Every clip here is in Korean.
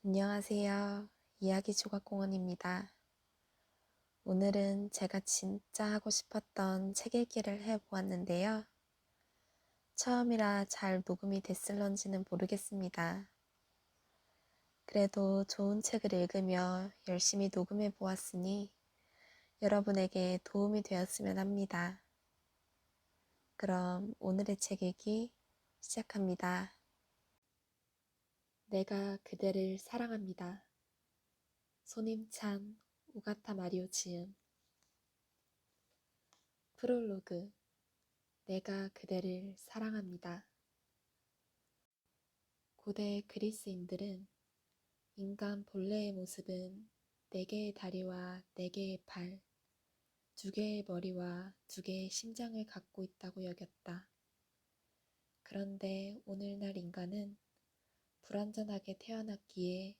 안녕하세요. 이야기 조각공원입니다. 오늘은 제가 진짜 하고 싶었던 책 읽기를 해보았는데요. 처음이라 잘 녹음이 됐을런지는 모르겠습니다. 그래도 좋은 책을 읽으며 열심히 녹음해 보았으니 여러분에게 도움이 되었으면 합니다. 그럼 오늘의 책 읽기 시작합니다. 내가 그대를 사랑합니다. 손임찬 우가타 마리오 지음. 프롤로그. 내가 그대를 사랑합니다. 고대 그리스인들은 인간 본래의 모습은 4개의 다리와 4개의 발, 2개의 머리와 2개의 심장을 갖고 있다고 여겼다. 그런데 오늘날 인간은 불완전하게 태어났기에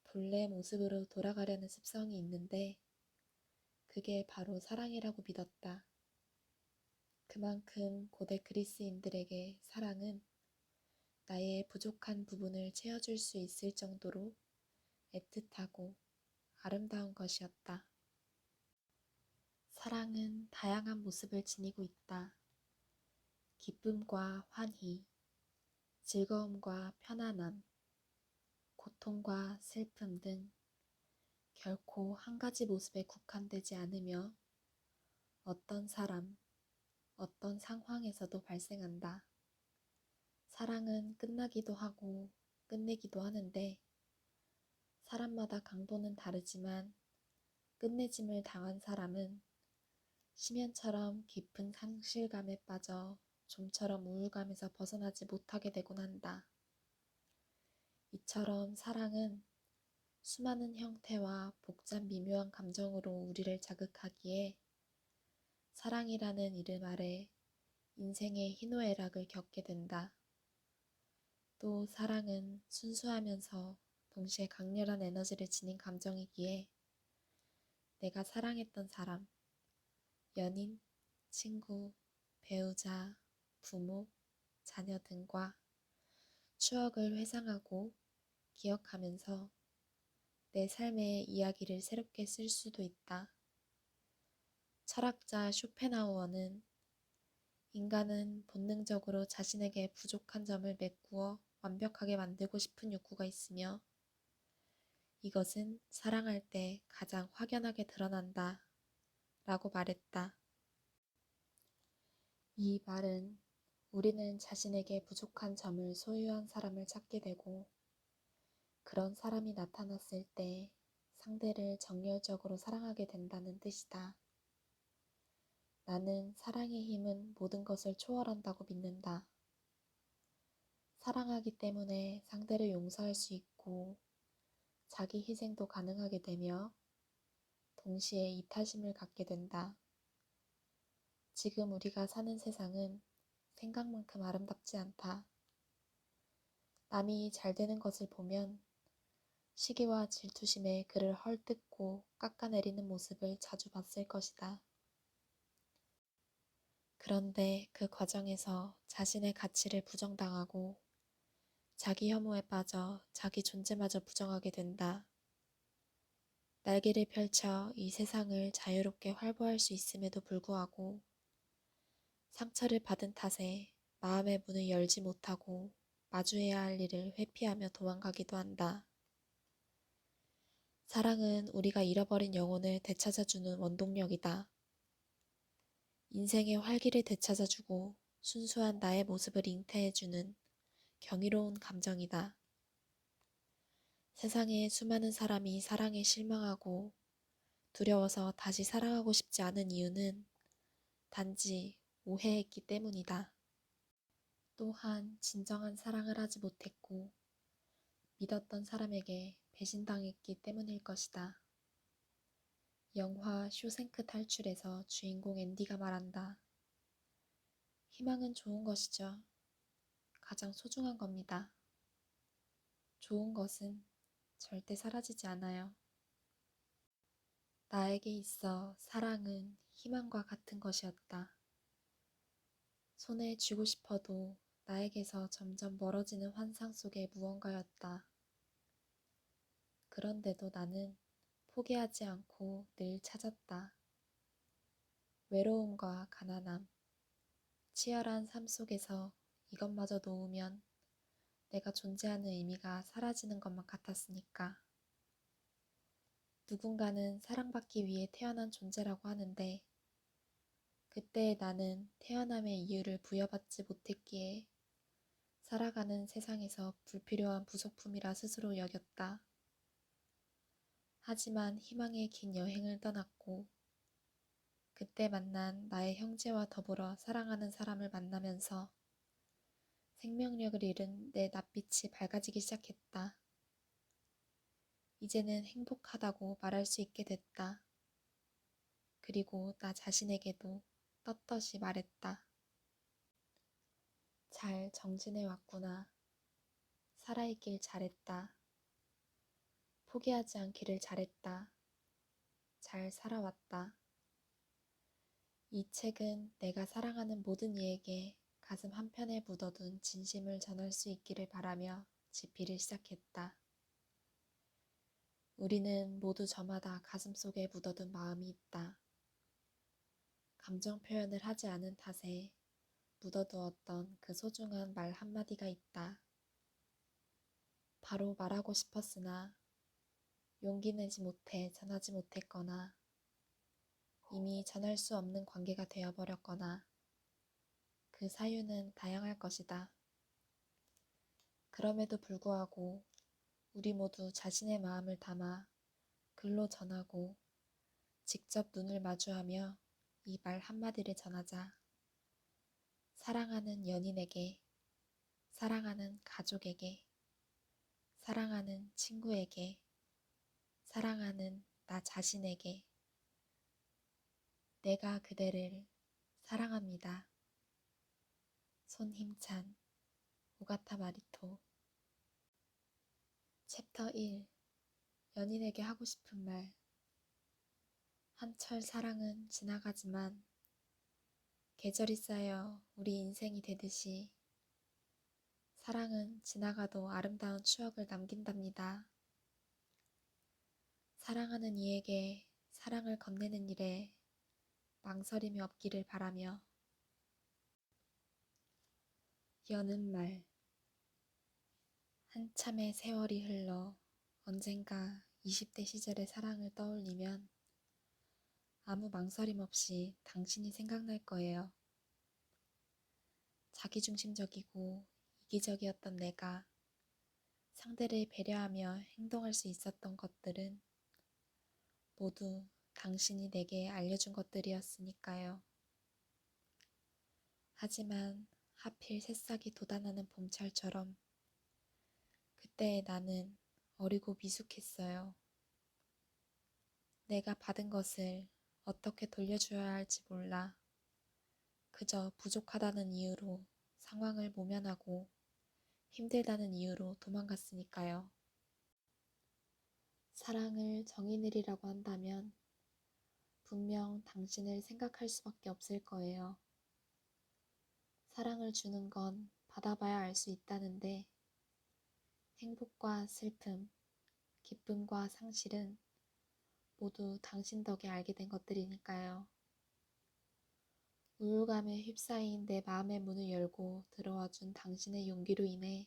본래 모습으로 돌아가려는 습성이 있는데 그게 바로 사랑이라고 믿었다. 그만큼 고대 그리스인들에게 사랑은 나의 부족한 부분을 채워줄 수 있을 정도로 애틋하고 아름다운 것이었다. 사랑은 다양한 모습을 지니고 있다. 기쁨과 환희, 즐거움과 편안함, 고통과 슬픔 등 결코 한 가지 모습에 국한되지 않으며 어떤 사람, 어떤 상황에서도 발생한다. 사랑은 끝나기도 하고 끝내기도 하는데 사람마다 강도는 다르지만 끝내짐을 당한 사람은 심연처럼 깊은 상실감에 빠져 좀처럼 우울감에서 벗어나지 못하게 되곤 한다. 이처럼 사랑은 수많은 형태와 복잡 미묘한 감정으로 우리를 자극하기에 사랑이라는 이름 아래 인생의 희노애락을 겪게 된다. 또 사랑은 순수하면서 동시에 강렬한 에너지를 지닌 감정이기에 내가 사랑했던 사람, 연인, 친구, 배우자, 부모, 자녀 등과 추억을 회상하고 기억하면서 내 삶의 이야기를 새롭게 쓸 수도 있다. 철학자 쇼펜하우어는 인간은 본능적으로 자신에게 부족한 점을 메꾸어 완벽하게 만들고 싶은 욕구가 있으며 이것은 사랑할 때 가장 확연하게 드러난다 라고 말했다. 이 말은 우리는 자신에게 부족한 점을 소유한 사람을 찾게 되고 그런 사람이 나타났을 때 상대를 정열적으로 사랑하게 된다는 뜻이다. 나는 사랑의 힘은 모든 것을 초월한다고 믿는다. 사랑하기 때문에 상대를 용서할 수 있고 자기 희생도 가능하게 되며 동시에 이타심을 갖게 된다. 지금 우리가 사는 세상은 생각만큼 아름답지 않다. 남이 잘 되는 것을 보면 시기와 질투심에 그를 헐뜯고 깎아내리는 모습을 자주 봤을 것이다. 그런데 그 과정에서 자신의 가치를 부정당하고 자기 혐오에 빠져 자기 존재마저 부정하게 된다. 날개를 펼쳐 이 세상을 자유롭게 활보할 수 있음에도 불구하고 상처를 받은 탓에 마음의 문을 열지 못하고 마주해야 할 일을 회피하며 도망가기도 한다. 사랑은 우리가 잃어버린 영혼을 되찾아주는 원동력이다. 인생의 활기를 되찾아주고 순수한 나의 모습을 잉태해주는 경이로운 감정이다. 세상에 수많은 사람이 사랑에 실망하고 두려워서 다시 사랑하고 싶지 않은 이유는 단지 오해했기 때문이다. 또한 진정한 사랑을 하지 못했고 믿었던 사람에게 배신당했기 때문일 것이다. 영화 쇼생크 탈출에서 주인공 앤디가 말한다. 희망은 좋은 것이죠. 가장 소중한 겁니다. 좋은 것은 절대 사라지지 않아요. 나에게 있어 사랑은 희망과 같은 것이었다. 손에 쥐고 싶어도 나에게서 점점 멀어지는 환상 속의 무언가였다. 그런데도 나는 포기하지 않고 늘 찾았다. 외로움과 가난함, 치열한 삶 속에서 이것마저 놓으면 내가 존재하는 의미가 사라지는 것만 같았으니까. 누군가는 사랑받기 위해 태어난 존재라고 하는데 그때의 나는 태어남의 이유를 부여받지 못했기에 살아가는 세상에서 불필요한 부속품이라 스스로 여겼다. 하지만 희망의 긴 여행을 떠났고 그때 만난 나의 형제와 더불어 사랑하는 사람을 만나면서 생명력을 잃은 내 낯빛이 밝아지기 시작했다. 이제는 행복하다고 말할 수 있게 됐다. 그리고 나 자신에게도 떳떳이 말했다. 잘 정진해 왔구나. 살아있길 잘했다. 포기하지 않기를 잘했다. 잘 살아왔다. 이 책은 내가 사랑하는 모든 이에게 가슴 한편에 묻어둔 진심을 전할 수 있기를 바라며 집필을 시작했다. 우리는 모두 저마다 가슴속에 묻어둔 마음이 있다. 감정 표현을 하지 않은 탓에 묻어두었던 그 소중한 말 한마디가 있다. 바로 말하고 싶었으나 용기 내지 못해 전하지 못했거나 이미 전할 수 없는 관계가 되어버렸거나 그 사유는 다양할 것이다. 그럼에도 불구하고 우리 모두 자신의 마음을 담아 글로 전하고 직접 눈을 마주하며 이 말 한마디를 전하자. 사랑하는 연인에게, 사랑하는 가족에게, 사랑하는 친구에게, 사랑하는 나 자신에게 내가 그대를 사랑합니다. 손힘찬, 오가타 마리토. 챕터 1. 연인에게 하고 싶은 말. 한철 사랑은 지나가지만 계절이 쌓여 우리 인생이 되듯이 사랑은 지나가도 아름다운 추억을 남긴답니다. 사랑하는 이에게 사랑을 건네는 일에 망설임이 없기를 바라며. 여는 말. 한참의 세월이 흘러 언젠가 20대 시절의 사랑을 떠올리면 아무 망설임 없이 당신이 생각날 거예요. 자기중심적이고 이기적이었던 내가 상대를 배려하며 행동할 수 있었던 것들은 모두 당신이 내게 알려준 것들이었으니까요. 하지만 하필 새싹이 돋아나는 봄철처럼 그때의 나는 어리고 미숙했어요. 내가 받은 것을 어떻게 돌려줘야 할지 몰라 그저 부족하다는 이유로 상황을 모면하고 힘들다는 이유로 도망갔으니까요. 사랑을 정의 내리라고 한다면 분명 당신을 생각할 수밖에 없을 거예요. 사랑을 주는 건 받아봐야 알 수 있다는데 행복과 슬픔, 기쁨과 상실은 모두 당신 덕에 알게 된 것들이니까요. 우울감에 휩싸인 내 마음의 문을 열고 들어와준 당신의 용기로 인해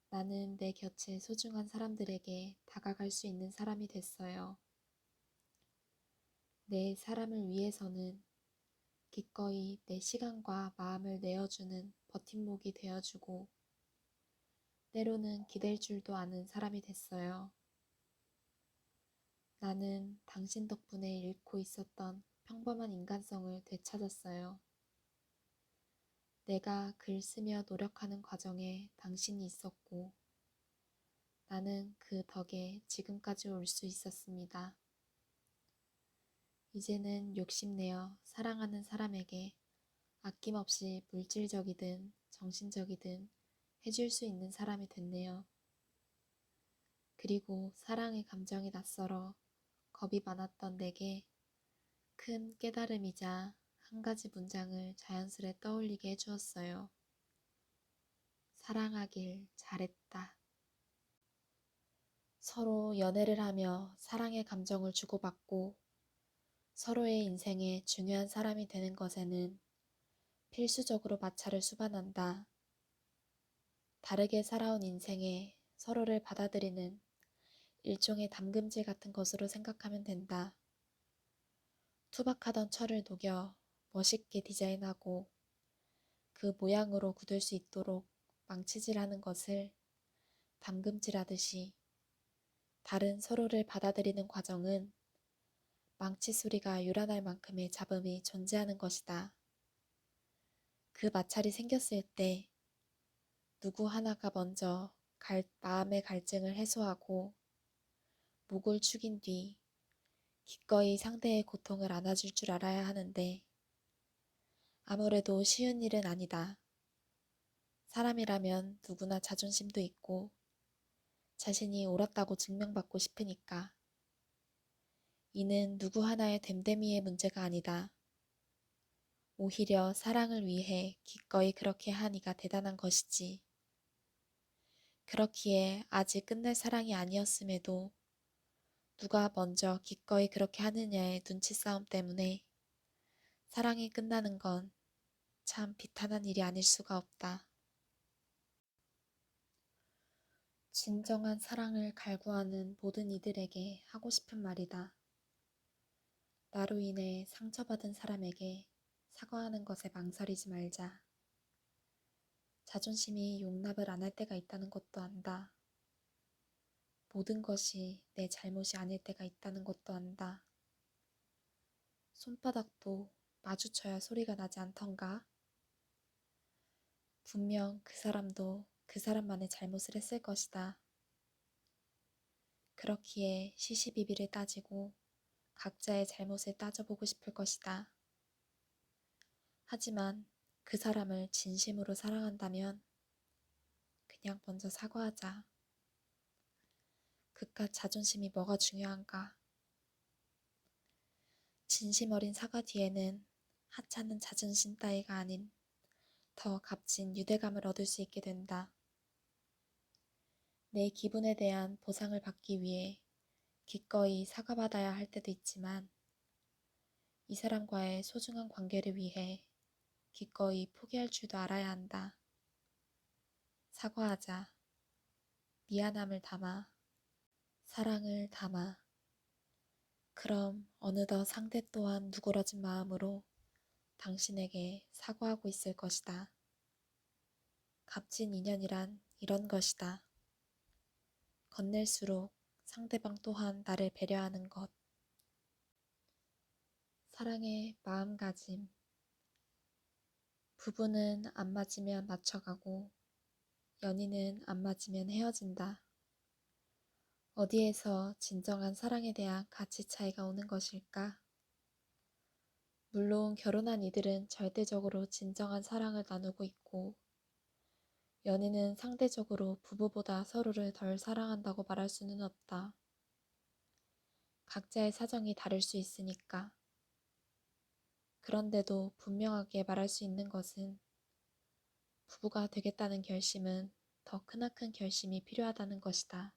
나는 내 곁에 소중한 사람들에게 다가갈 수 있는 사람이 됐어요. 내 사람을 위해서는 기꺼이 내 시간과 마음을 내어주는 버팀목이 되어주고 때로는 기댈 줄도 아는 사람이 됐어요. 나는 당신 덕분에 잃고 있었던 평범한 인간성을 되찾았어요. 내가 글 쓰며 노력하는 과정에 당신이 있었고 나는 그 덕에 지금까지 올 수 있었습니다. 이제는 욕심내어 사랑하는 사람에게 아낌없이 물질적이든 정신적이든 해줄 수 있는 사람이 됐네요. 그리고 사랑의 감정이 낯설어 겁이 많았던 내게 큰 깨달음이자 한 가지 문장을 자연스레 떠올리게 해주었어요. 사랑하길 잘했다. 서로 연애를 하며 사랑의 감정을 주고받고 서로의 인생에 중요한 사람이 되는 것에는 필수적으로 마찰을 수반한다. 다르게 살아온 인생에 서로를 받아들이는 일종의 담금질 같은 것으로 생각하면 된다. 투박하던 철을 녹여 멋있게 디자인하고 그 모양으로 굳을 수 있도록 망치질하는 것을 담금질하듯이 다른 서로를 받아들이는 과정은 망치 소리가 요란할 만큼의 잡음이 존재하는 것이다. 그 마찰이 생겼을 때 누구 하나가 먼저 마음의 갈증을 해소하고 목을 축인 뒤 기꺼이 상대의 고통을 안아줄 줄 알아야 하는데 아무래도 쉬운 일은 아니다. 사람이라면 누구나 자존심도 있고 자신이 옳았다고 증명받고 싶으니까. 이는 누구 하나의 됨됨이의 문제가 아니다. 오히려 사랑을 위해 기꺼이 그렇게 하니가 대단한 것이지. 그렇기에 아직 끝낼 사랑이 아니었음에도 누가 먼저 기꺼이 그렇게 하느냐의 눈치 싸움 때문에 사랑이 끝나는 건 참 비탄한 일이 아닐 수가 없다. 진정한 사랑을 갈구하는 모든 이들에게 하고 싶은 말이다. 나로 인해 상처받은 사람에게 사과하는 것에 망설이지 말자. 자존심이 용납을 안 할 때가 있다는 것도 안다. 모든 것이 내 잘못이 아닐 때가 있다는 것도 안다. 손바닥도 마주쳐야 소리가 나지 않던가? 분명 그 사람도 그 사람만의 잘못을 했을 것이다. 그렇기에 시시비비를 따지고 각자의 잘못을 따져보고 싶을 것이다. 하지만 그 사람을 진심으로 사랑한다면 그냥 먼저 사과하자. 그깟 자존심이 뭐가 중요한가? 진심 어린 사과 뒤에는 하찮은 자존심 따위가 아닌 더 값진 유대감을 얻을 수 있게 된다. 내 기분에 대한 보상을 받기 위해 기꺼이 사과받아야 할 때도 있지만 이 사람과의 소중한 관계를 위해 기꺼이 포기할 줄도 알아야 한다. 사과하자. 미안함을 담아. 사랑을 담아. 그럼 어느덧 상대 또한 누그러진 마음으로 당신에게 사과하고 있을 것이다. 값진 인연이란 이런 것이다. 건넬수록 상대방 또한 나를 배려하는 것. 사랑의 마음가짐. 부부는 안 맞으면 맞춰가고 연인은 안 맞으면 헤어진다. 어디에서 진정한 사랑에 대한 가치 차이가 오는 것일까? 물론 결혼한 이들은 절대적으로 진정한 사랑을 나누고 있고 연인은 상대적으로 부부보다 서로를 덜 사랑한다고 말할 수는 없다. 각자의 사정이 다를 수 있으니까. 그런데도 분명하게 말할 수 있는 것은 부부가 되겠다는 결심은 더 크나큰 결심이 필요하다는 것이다.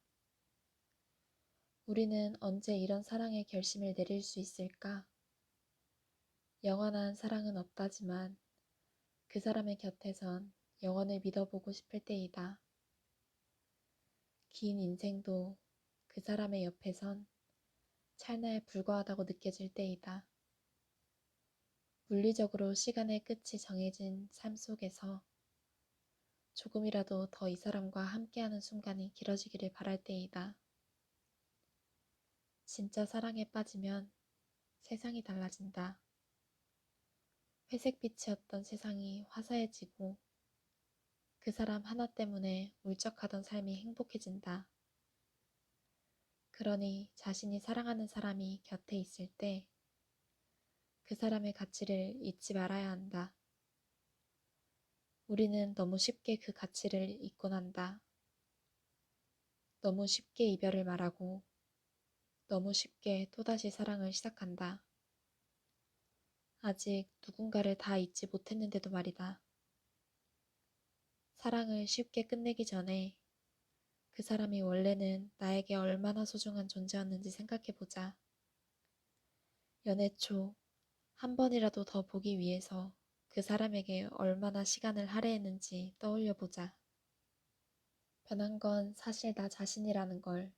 우리는 언제 이런 사랑의 결심을 내릴 수 있을까? 영원한 사랑은 없다지만 그 사람의 곁에선 영원을 믿어보고 싶을 때이다. 긴 인생도 그 사람의 옆에선 찰나에 불과하다고 느껴질 때이다. 물리적으로 시간의 끝이 정해진 삶 속에서 조금이라도 더 이 사람과 함께하는 순간이 길어지기를 바랄 때이다. 진짜 사랑에 빠지면 세상이 달라진다. 회색빛이었던 세상이 화사해지고 그 사람 하나 때문에 울적하던 삶이 행복해진다. 그러니 자신이 사랑하는 사람이 곁에 있을 때 그 사람의 가치를 잊지 말아야 한다. 우리는 너무 쉽게 그 가치를 잊곤 한다. 너무 쉽게 이별을 말하고 너무 쉽게 또다시 사랑을 시작한다. 아직 누군가를 다 잊지 못했는데도 말이다. 사랑을 쉽게 끝내기 전에 그 사람이 원래는 나에게 얼마나 소중한 존재였는지 생각해보자. 연애 초 한 번이라도 더 보기 위해서 그 사람에게 얼마나 시간을 할애했는지 떠올려보자. 변한 건 사실 나 자신이라는 걸.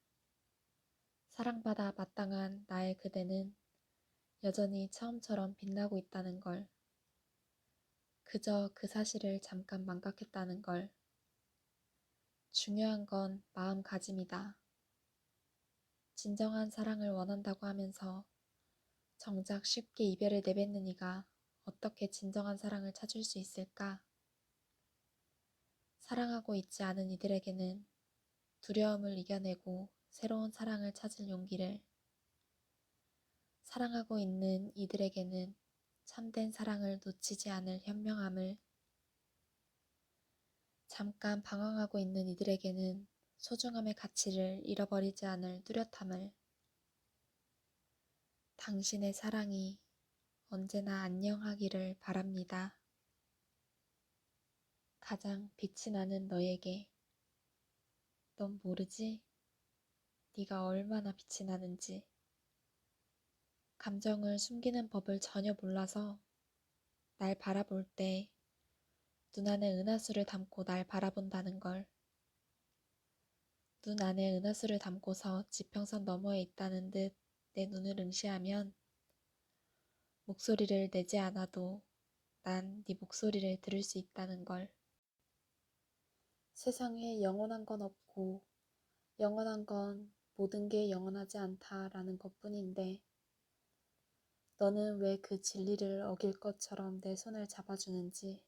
사랑받아 마땅한 나의 그대는 여전히 처음처럼 빛나고 있다는 걸. 그저 그 사실을 잠깐 망각했다는 걸. 중요한 건 마음가짐이다. 진정한 사랑을 원한다고 하면서 정작 쉽게 이별을 내뱉는 이가 어떻게 진정한 사랑을 찾을 수 있을까? 사랑하고 있지 않은 이들에게는 두려움을 이겨내고 새로운 사랑을 찾을 용기를, 사랑하고 있는 이들에게는 참된 사랑을 놓치지 않을 현명함을, 잠깐 방황하고 있는 이들에게는 소중함의 가치를 잃어버리지 않을 뚜렷함을, 당신의 사랑이 언제나 안녕하기를 바랍니다. 가장 빛이 나는 너에게. 넌 모르지? 네가 얼마나 빛이 나는지. 감정을 숨기는 법을 전혀 몰라서 날 바라볼 때 눈 안에 은하수를 담고 날 바라본다는 걸. 눈 안에 은하수를 담고서 지평선 너머에 있다는 듯 내 눈을 응시하면 목소리를 내지 않아도 난 네 목소리를 들을 수 있다는 걸. 세상에 영원한 건 없고 영원한 건 모든 게 영원하지 않다라는 것뿐인데 너는 왜 그 진리를 어길 것처럼 내 손을 잡아주는지.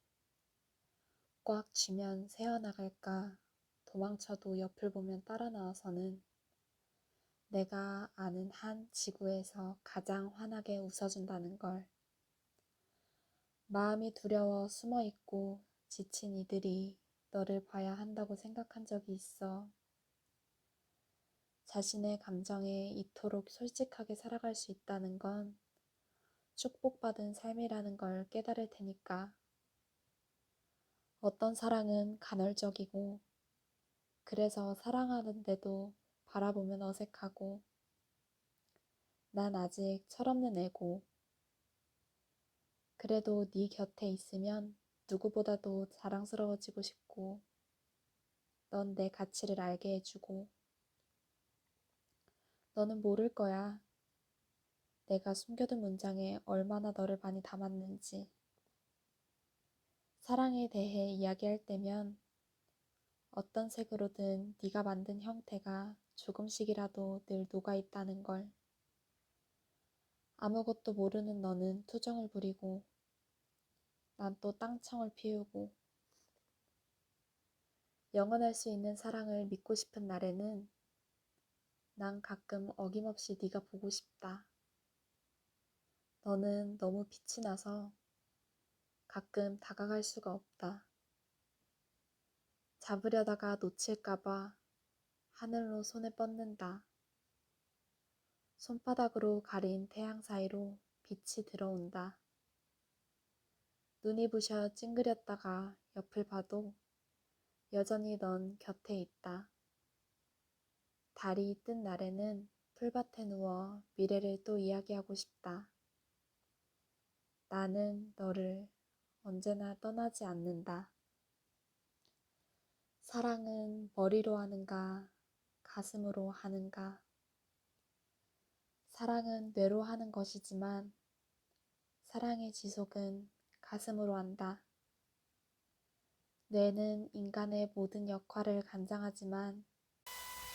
꽉 쥐면 새어나갈까 도망쳐도 옆을 보면 따라 나와서는 내가 아는 한 지구에서 가장 환하게 웃어준다는 걸. 마음이 두려워 숨어있고 지친 이들이 너를 봐야 한다고 생각한 적이 있어. 자신의 감정에 이토록 솔직하게 살아갈 수 있다는 건 축복받은 삶이라는 걸 깨달을 테니까. 어떤 사랑은 간헐적이고 그래서 사랑하는데도 바라보면 어색하고 난 아직 철없는 애고 그래도 네 곁에 있으면 누구보다도 자랑스러워지고 싶고 넌 내 가치를 알게 해주고 너는 모를 거야. 내가 숨겨둔 문장에 얼마나 너를 많이 담았는지. 사랑에 대해 이야기할 때면 어떤 색으로든 네가 만든 형태가 조금씩이라도 늘 녹아있다는 걸. 아무것도 모르는 너는 투정을 부리고 난 또 딴청을 피우고 영원할 수 있는 사랑을 믿고 싶은 날에는 난 가끔 어김없이 네가 보고 싶다. 너는 너무 빛이 나서 가끔 다가갈 수가 없다. 잡으려다가 놓칠까봐 하늘로 손을 뻗는다. 손바닥으로 가린 태양 사이로 빛이 들어온다. 눈이 부셔 찡그렸다가 옆을 봐도 여전히 넌 곁에 있다. 달이 뜬 날에는 풀밭에 누워 미래를 또 이야기하고 싶다. 나는 너를 언제나 떠나지 않는다. 사랑은 머리로 하는가, 가슴으로 하는가. 사랑은 뇌로 하는 것이지만 사랑의 지속은 가슴으로 한다. 뇌는 인간의 모든 역할을 감당하지만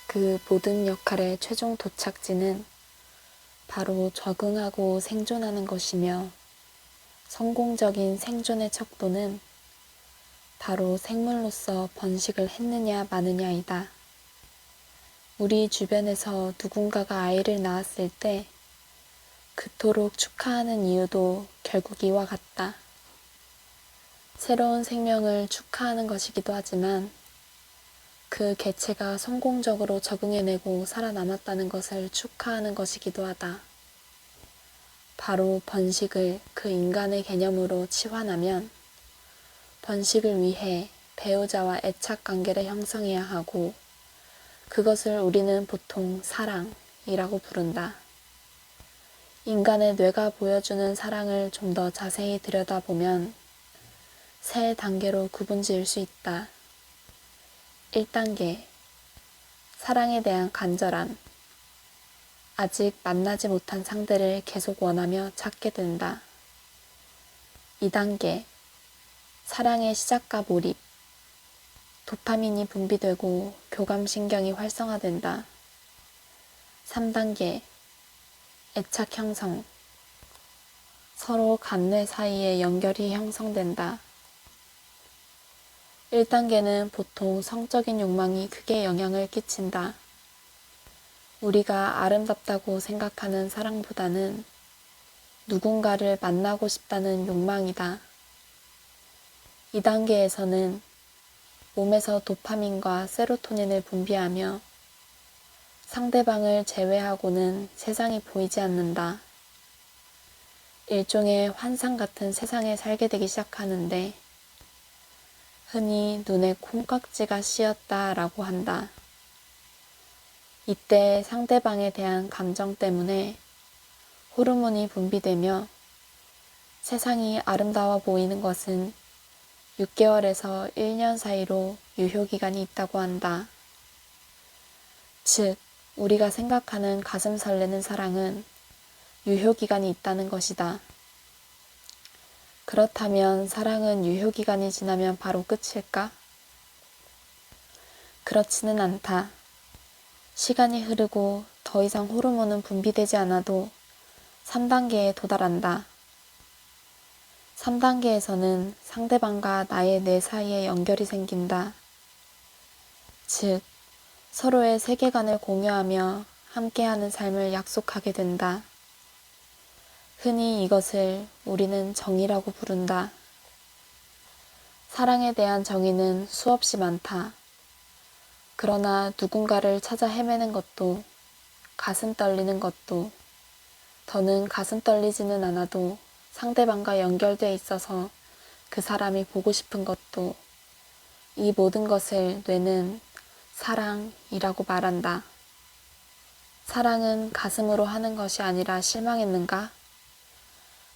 그 모든 역할의 최종 도착지는 바로 적응하고 생존하는 것이며 성공적인 생존의 척도는 바로 생물로서 번식을 했느냐 마느냐이다. 우리 주변에서 누군가가 아이를 낳았을 때 그토록 축하하는 이유도 결국 이와 같다. 새로운 생명을 축하하는 것이기도 하지만 그 개체가 성공적으로 적응해내고 살아남았다는 것을 축하하는 것이기도 하다. 바로 번식을 그 인간의 개념으로 치환하면 번식을 위해 배우자와 애착 관계를 형성해야 하고 그것을 우리는 보통 사랑이라고 부른다. 인간의 뇌가 보여주는 사랑을 좀 더 자세히 들여다보면 세 단계로 구분지을 수 있다. 1단계, 사랑에 대한 간절함. 아직 만나지 못한 상대를 계속 원하며 찾게 된다. 2단계, 사랑의 시작과 몰입. 도파민이 분비되고 교감신경이 활성화된다. 3단계, 애착 형성. 서로 간뇌 사이에 연결이 형성된다. 1단계는 보통 성적인 욕망이 크게 영향을 끼친다. 우리가 아름답다고 생각하는 사랑보다는 누군가를 만나고 싶다는 욕망이다. 2단계에서는 몸에서 도파민과 세로토닌을 분비하며 상대방을 제외하고는 세상이 보이지 않는다. 일종의 환상 같은 세상에 살게 되기 시작하는데 흔히 눈에 콩깍지가 씌었다라고 한다. 이때 상대방에 대한 감정 때문에 호르몬이 분비되며 세상이 아름다워 보이는 것은 6개월에서 1년 사이로 유효기간이 있다고 한다. 즉, 우리가 생각하는 가슴 설레는 사랑은 유효기간이 있다는 것이다. 그렇다면 사랑은 유효기간이 지나면 바로 끝일까? 그렇지는 않다. 시간이 흐르고 더 이상 호르몬은 분비되지 않아도 3단계에 도달한다. 3단계에서는 상대방과 나의 뇌 사이에 연결이 생긴다. 즉, 서로의 세계관을 공유하며 함께하는 삶을 약속하게 된다. 흔히 이것을 우리는 정의라고 부른다. 사랑에 대한 정의는 수없이 많다. 그러나 누군가를 찾아 헤매는 것도, 가슴 떨리는 것도, 더는 가슴 떨리지는 않아도 상대방과 연결돼 있어서 그 사람이 보고 싶은 것도, 이 모든 것을 뇌는 사랑이라고 말한다. 사랑은 가슴으로 하는 것이 아니라 실망했는가?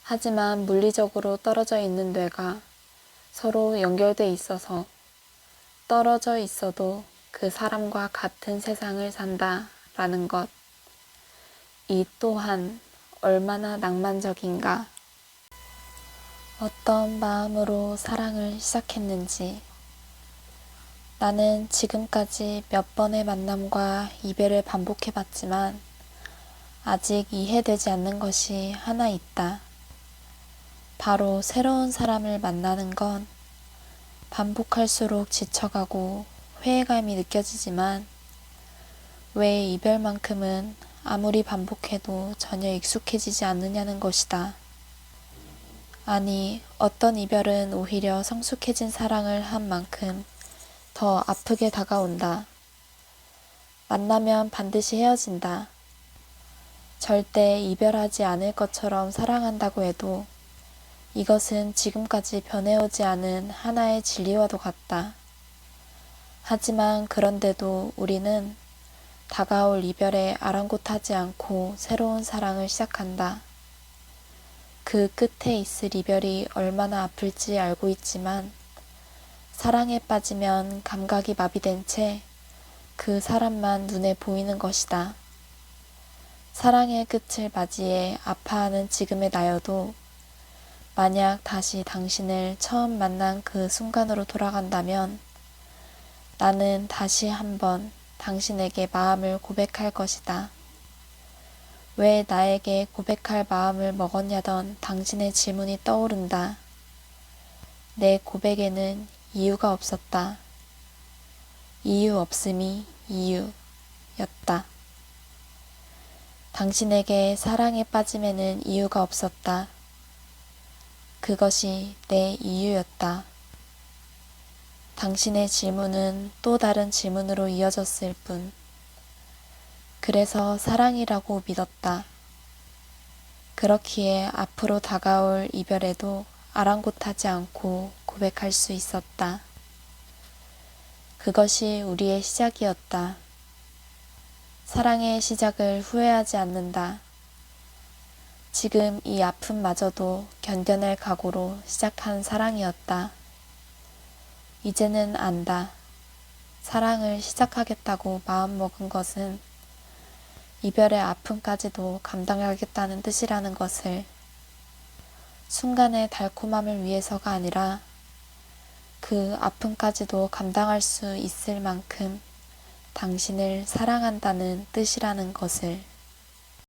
하지만 물리적으로 떨어져 있는 뇌가 서로 연결돼 있어서 떨어져 있어도 그 사람과 같은 세상을 산다라는 것. 이 또한 얼마나 낭만적인가. 어떤 마음으로 사랑을 시작했는지. 나는 지금까지 몇 번의 만남과 이별을 반복해봤지만 아직 이해되지 않는 것이 하나 있다. 바로 새로운 사람을 만나는 건 반복할수록 지쳐가고 회의감이 느껴지지만 왜 이별만큼은 아무리 반복해도 전혀 익숙해지지 않느냐는 것이다. 아니, 어떤 이별은 오히려 성숙해진 사랑을 한 만큼 더 아프게 다가온다. 만나면 반드시 헤어진다. 절대 이별하지 않을 것처럼 사랑한다고 해도 이것은 지금까지 변해오지 않은 하나의 진리와도 같다. 하지만 그런데도 우리는 다가올 이별에 아랑곳하지 않고 새로운 사랑을 시작한다. 그 끝에 있을 이별이 얼마나 아플지 알고 있지만 사랑에 빠지면 감각이 마비된 채 그 사람만 눈에 보이는 것이다. 사랑의 끝을 맞이해 아파하는 지금의 나여도 만약 다시 당신을 처음 만난 그 순간으로 돌아간다면 나는 다시 한번 당신에게 마음을 고백할 것이다. 왜 나에게 고백할 마음을 먹었냐던 당신의 질문이 떠오른다. 내 고백에는 이유가 없었다. 이유 없음이 이유였다. 당신에게 사랑에 빠짐에는 이유가 없었다. 그것이 내 이유였다. 당신의 질문은 또 다른 질문으로 이어졌을 뿐. 그래서 사랑이라고 믿었다. 그렇기에 앞으로 다가올 이별에도 아랑곳하지 않고 고백할 수 있었다. 그것이 우리의 시작이었다. 사랑의 시작을 후회하지 않는다. 지금 이 아픔마저도 견뎌낼 각오로 시작한 사랑이었다. 이제는 안다. 사랑을 시작하겠다고 마음먹은 것은 이별의 아픔까지도 감당하겠다는 뜻이라는 것을, 순간의 달콤함을 위해서가 아니라 그 아픔까지도 감당할 수 있을 만큼 당신을 사랑한다는 뜻이라는 것을.